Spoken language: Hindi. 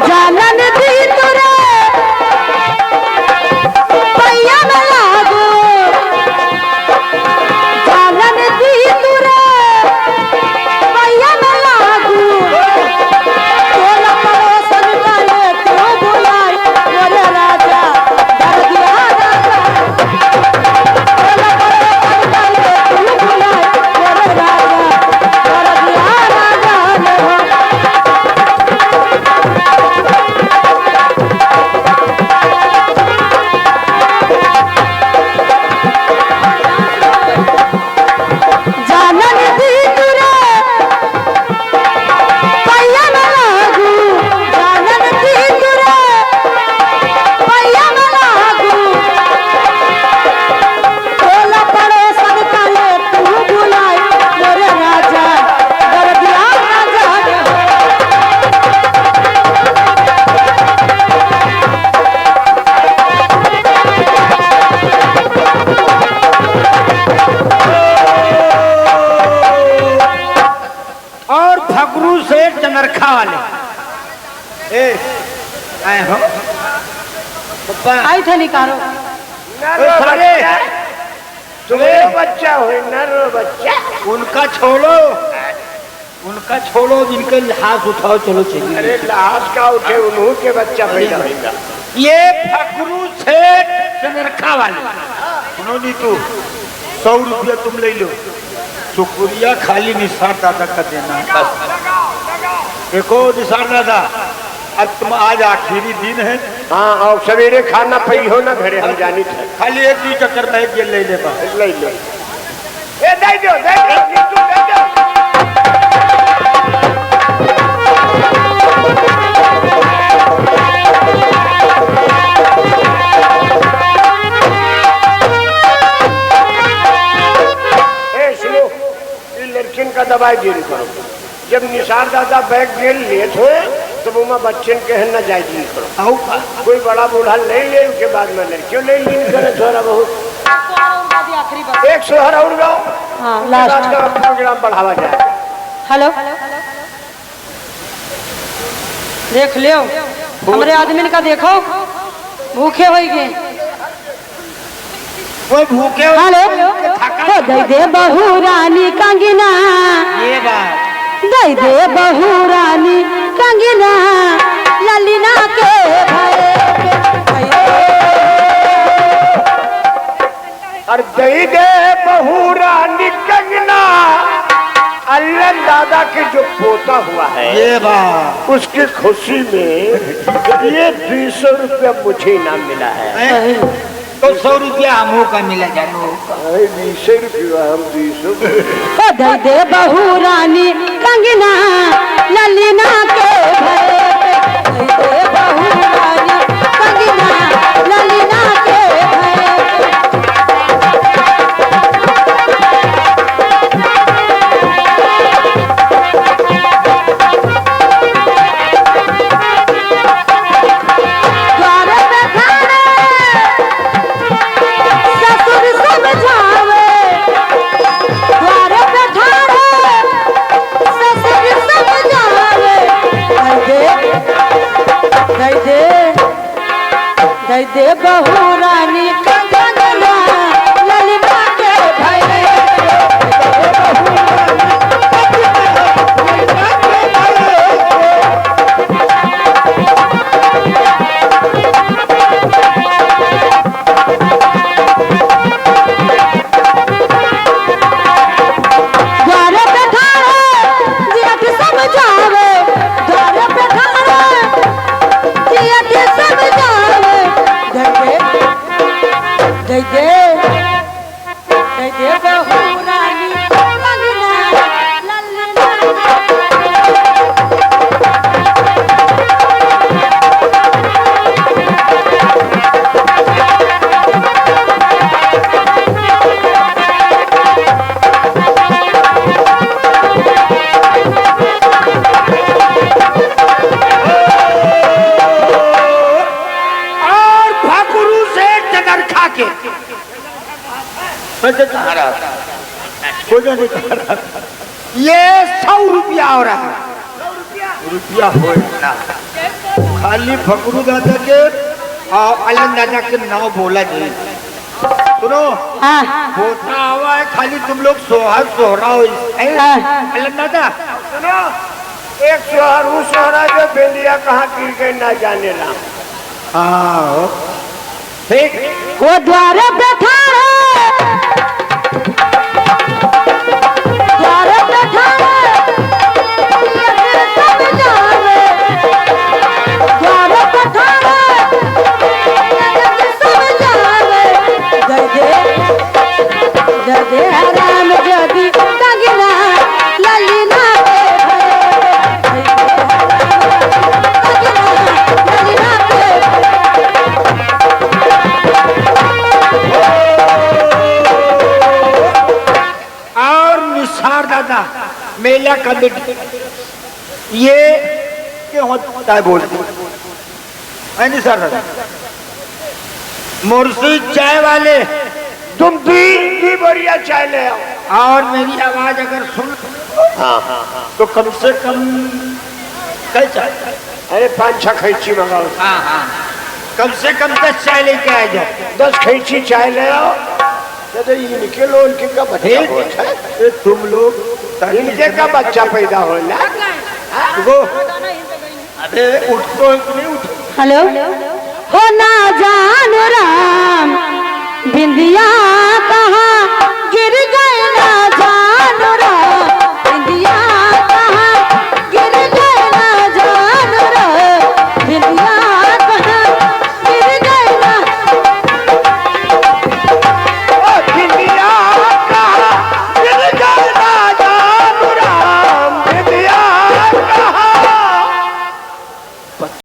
जानन दी तुरे पैया में लागू जानन दी तुरे पैया में लागू तोला पड़ोसन काले क्यों बुलाए मोरे राजा दर्दिया राजा तोला पड़ोसन काले क्यों बुलाए मोरे राजा दर्दिया राजा जानन दी तुरे पैया में लागू जानन दी तुरे पैया में लागू तोला पड़ोसन काले तू बुलाए मोरे राजा दर्दिया राजा और फगरू से चनरखा वाले आए हो आई थे निकालो सारे तुम्हें बच्चा हो नर बच्चा उनका छोड़ो जिनके हाथ उठाओ चलो चलिए। अरे लाश का उठे उन्हों के बच्चा पैदा होगा। ये फगरू से चनरखा वाले उन्होंने तो 100 रुपया तुम ले लो, शुक्रिया खाली निसार दादा का देना है बस। देखो निसार दादा अब तुम आज आखिरी दिन है। हाँ और सवेरे खाना पई हो ना घरे हम जानी थे। खाली एक दी चक्कर में एक ले ले बस ले लो ए दे दो दे दो नीतू दे दो। ए सुनो ये लड़किन का दवाई देन करो। जब निसार दादा बैग जेल ले थे तब उमा बच्चन के है ना जायज नहीं करो। आओ कोई बड़ा बूढ़ा ले ले उसके बाद में लड़कियों ले लीन करे थोड़ा बहुत आखिरी बात एक सोहर और गाओ। हाँ लास्ट लास्ट का प्रोग्राम बढ़ावा जाए। हेलो देख लियो हमरे आदमी का देखो भूखे हो गए। वो भूखे हो हेलो हो दे दे बहू रानी कंगना ये बात दे दे बहू रानी कंगना ललिना के और दई दे बहू रानी कंगना अल्लाह दादा के जो पोता हुआ है ये बात उसकी खुशी में ये 200 रुपया मुझे इनाम मिला है। तो 100 रुपया हमू का मिला जानो 200 रुपया हम 200 हो दे दे बहू रानी कंगना ललिना के भरे दे दे बहू रानी कंगना ललिना के भरे द्वार पे खड़े ससुर समझावे द्वार पे खड़े ससुर समझावे दे दे बहू रानी कंगना ललिता के भरे द्वार पे खड़े जेठ समझावे द्वार पे खड़े जेठ समझावे दे दे बहू रानी कंगना ललिता ये 100 रुपया हो रहा है। रुपया हो ना खाली फकरू दादा के और अलन दादा के नाम बोला जी। सुनो हाँ होता हुआ है खाली तुम लोग सोहर सोहरा हो अलन दादा। सुनो एक सोहर वो सोहरा जो बेलिया कहाँ गिर गई ना जाने ना। हाँ ठीक वो द्वार पे ठाड़ द्वार पे ठाड़ सब जावे द्वार पे ठाड़ सब जावे जदे राम जदी कंगना ललिना के ललिना के और निसार दादा मेला कमेटी ये क्यों होता है बोलते है निसार दादा मुर्शी चाय वाले तुम भी बढ़िया चाय ले आओ। और मेरी आवाज अगर सुन हाँ तो कम से कम कई चाय अरे 5-6 खैची मंगाओ। हाँ हाँ कम से कम 10 चाय लेके आ जाओ। 10 खैची चाय ले आओ। तो इनके लोग इनके का बच्चा होता है। तुम लोग इनके का बच्चा पैदा होला। वो अरे उठ तो नहीं उठ। हेलो हो ना जान राम